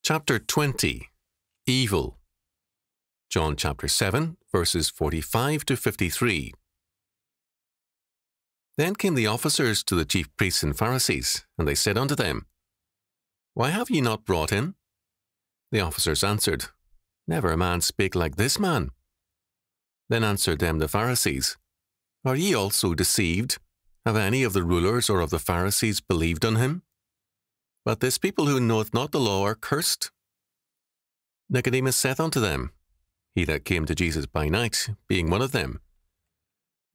Chapter 20. Evil. John chapter 7, verses 45 to 53. Then came the officers to the chief priests and Pharisees, and they said unto them, Why have ye not brought him? The officers answered, Never a man spake like this man. Then answered them the Pharisees, Are ye also deceived? Have any of the rulers or of the Pharisees believed on him? But this people who knoweth not the law are cursed. Nicodemus saith unto them, he that came to Jesus by night, being one of them,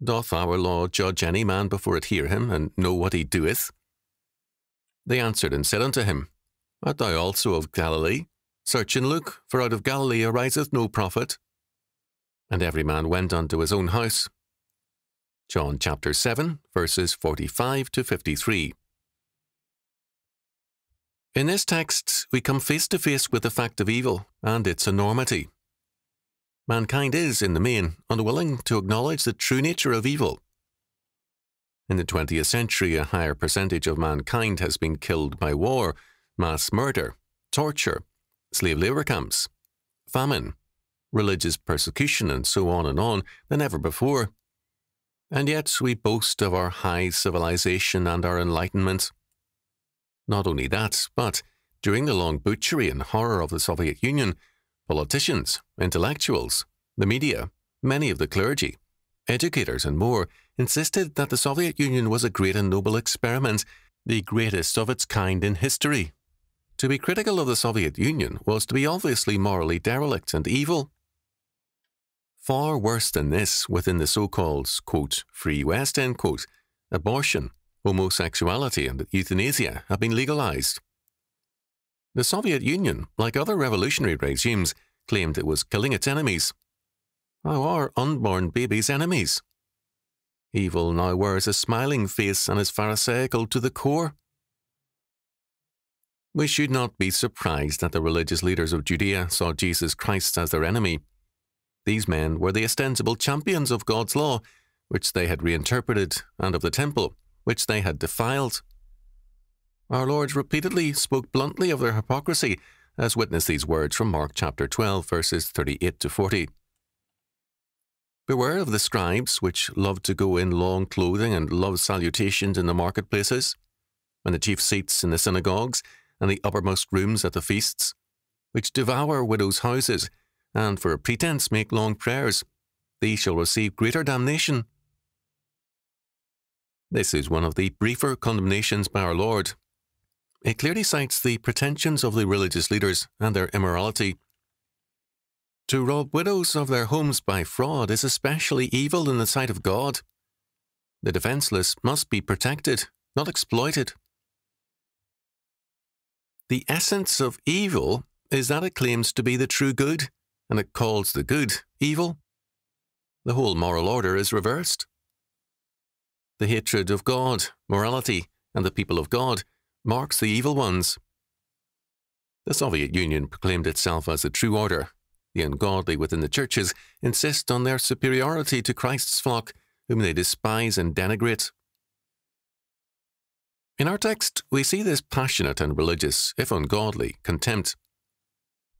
Doth our law judge any man before it hear him, and know what he doeth? They answered and said unto him, Art thou also of Galilee? Search and look, for out of Galilee ariseth no prophet. And every man went unto his own house. John chapter 7, verses 45 to 53. In this text, we come face to face with the fact of evil and its enormity. Mankind is, in the main, unwilling to acknowledge the true nature of evil. In the 20th century, a higher percentage of mankind has been killed by war, mass murder, torture, slave labour camps, famine, religious persecution, and so on than ever before. And yet we boast of our high civilization and our enlightenment. Not only that, but during the long butchery and horror of the Soviet Union, politicians, intellectuals, the media, many of the clergy, educators and more insisted that the Soviet Union was a great and noble experiment, the greatest of its kind in history. To be critical of the Soviet Union was to be obviously morally derelict and evil. Far worse than this, within the so-called, quote, Free West, end quote, abortion, homosexuality and euthanasia have been legalized. The Soviet Union, like other revolutionary regimes, claimed it was killing its enemies. How are unborn babies enemies? Evil now wears a smiling face and is pharisaical to the core. We should not be surprised that the religious leaders of Judea saw Jesus Christ as their enemy. These men were the ostensible champions of God's law, which they had reinterpreted, and of the temple, which they had defiled. Our Lord repeatedly spoke bluntly of their hypocrisy, as witness these words from Mark chapter 12, verses 38 to 40. Beware of the scribes, which love to go in long clothing and love salutations in the marketplaces, and the chief seats in the synagogues, and the uppermost rooms at the feasts, which devour widows' houses, and for a pretence make long prayers. These shall receive greater damnation. This is one of the briefer condemnations by our Lord. It clearly cites the pretensions of the religious leaders and their immorality. To rob widows of their homes by fraud is especially evil in the sight of God. The defenseless must be protected, not exploited. The essence of evil is that it claims to be the true good, and it calls the good evil. The whole moral order is reversed. The hatred of God, morality, and the people of God marks the evil ones. The Soviet Union proclaimed itself as the true order. The ungodly within the churches insist on their superiority to Christ's flock, whom they despise and denigrate. In our text, we see this passionate and religious, if ungodly, contempt.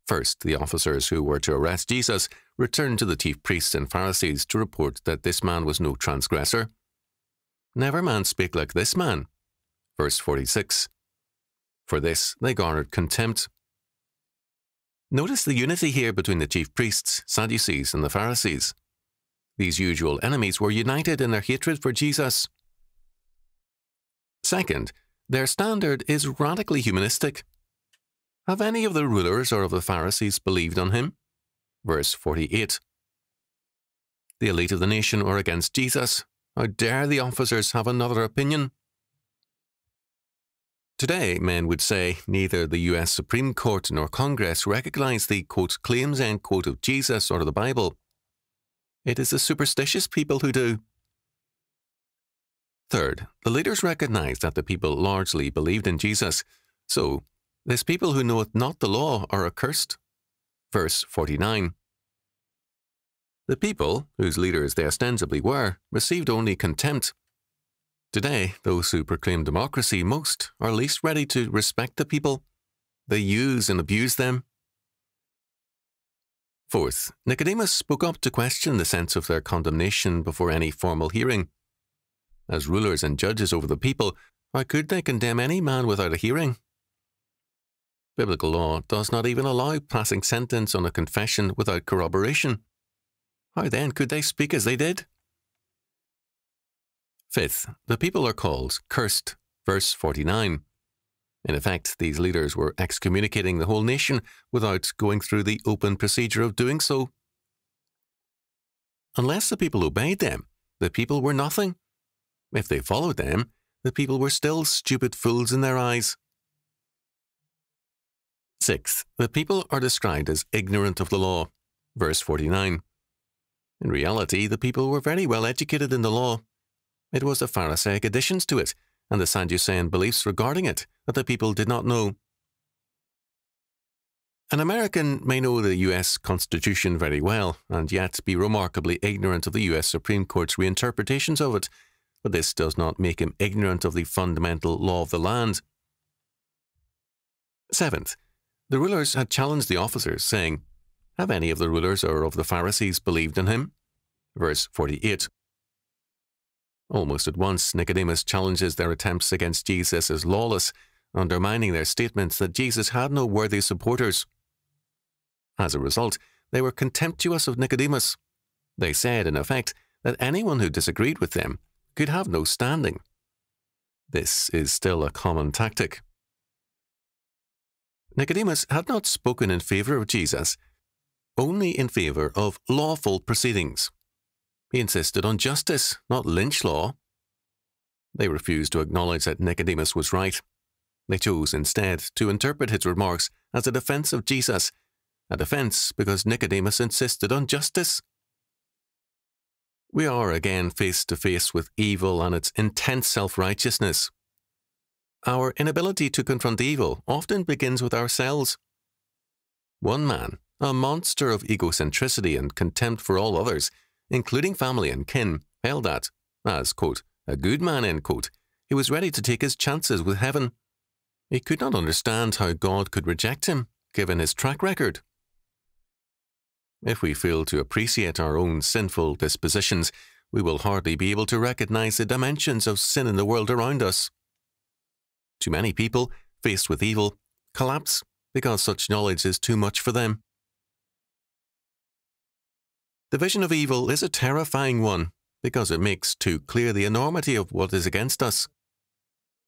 First, the officers who were to arrest Jesus returned to the chief priests and Pharisees to report that this man was no transgressor. Never man spake like this man. Verse 46. For this they garnered contempt. Notice the unity here between the chief priests, Sadducees, and the Pharisees. These usual enemies were united in their hatred for Jesus. Second, their standard is radically humanistic. Have any of the rulers or of the Pharisees believed on him? Verse 48. The elite of the nation are against Jesus. How dare the officers have another opinion? Today, men would say neither the U.S. Supreme Court nor Congress recognize the, quote, claims, end quote, of Jesus or of the Bible. It is the superstitious people who do. Third, the leaders recognized that the people largely believed in Jesus. So, this people who knoweth not the law are accursed. Verse 49. The people, whose leaders they ostensibly were, received only contempt. Today, those who proclaim democracy most are least ready to respect the people. They use and abuse them. Fourth, Nicodemus spoke up to question the sense of their condemnation before any formal hearing. As rulers and judges over the people, how could they condemn any man without a hearing? Biblical law does not even allow passing sentence on a confession without corroboration. How then could they speak as they did? Fifth, the people are called cursed, verse 49. In effect, these leaders were excommunicating the whole nation without going through the open procedure of doing so. Unless the people obeyed them, the people were nothing. If they followed them, the people were still stupid fools in their eyes. Sixth, the people are described as ignorant of the law, verse 49. In reality, the people were very well educated in the law. It was the Pharisaic additions to it and the Sadducean beliefs regarding it that the people did not know. An American may know the U.S. Constitution very well and yet be remarkably ignorant of the U.S. Supreme Court's reinterpretations of it, but this does not make him ignorant of the fundamental law of the land. Seventh, the rulers had challenged the officers, saying, "Have any of the rulers or of the Pharisees believed in him?" Verse 48. Almost at once, Nicodemus challenges their attempts against Jesus as lawless, undermining their statements that Jesus had no worthy supporters. As a result, they were contemptuous of Nicodemus. They said, in effect, that anyone who disagreed with them could have no standing. This is still a common tactic. Nicodemus had not spoken in favor of Jesus, only in favor of lawful proceedings. He insisted on justice, not lynch law. They refused to acknowledge that Nicodemus was right. They chose instead to interpret his remarks as a defense of Jesus, a defense because Nicodemus insisted on justice. We are again face to face with evil and its intense self-righteousness. Our inability to confront evil often begins with ourselves. One man, a monster of egocentricity and contempt for all others, including family and kin, held that, as, quote, a good man, end quote, he was ready to take his chances with heaven. He could not understand how God could reject him, given his track record. If we fail to appreciate our own sinful dispositions, we will hardly be able to recognize the dimensions of sin in the world around us. Too many people, faced with evil, collapse because such knowledge is too much for them. The vision of evil is a terrifying one because it makes too clear the enormity of what is against us.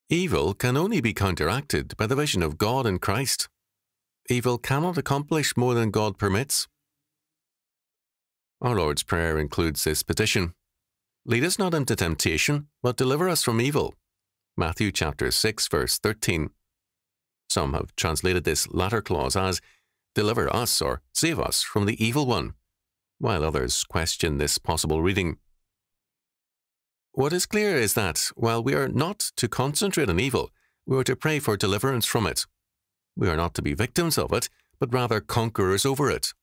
Evil can only be counteracted by the vision of God in Christ. Evil cannot accomplish more than God permits. Our Lord's Prayer includes this petition: "Lead us not into temptation, but deliver us from evil." Matthew chapter 6, verse 13. Some have translated this latter clause as, "Deliver us," or "Save us from the evil one," while others question this possible reading. What is clear is that, while we are not to concentrate on evil, we are to pray for deliverance from it. We are not to be victims of it, but rather conquerors over it.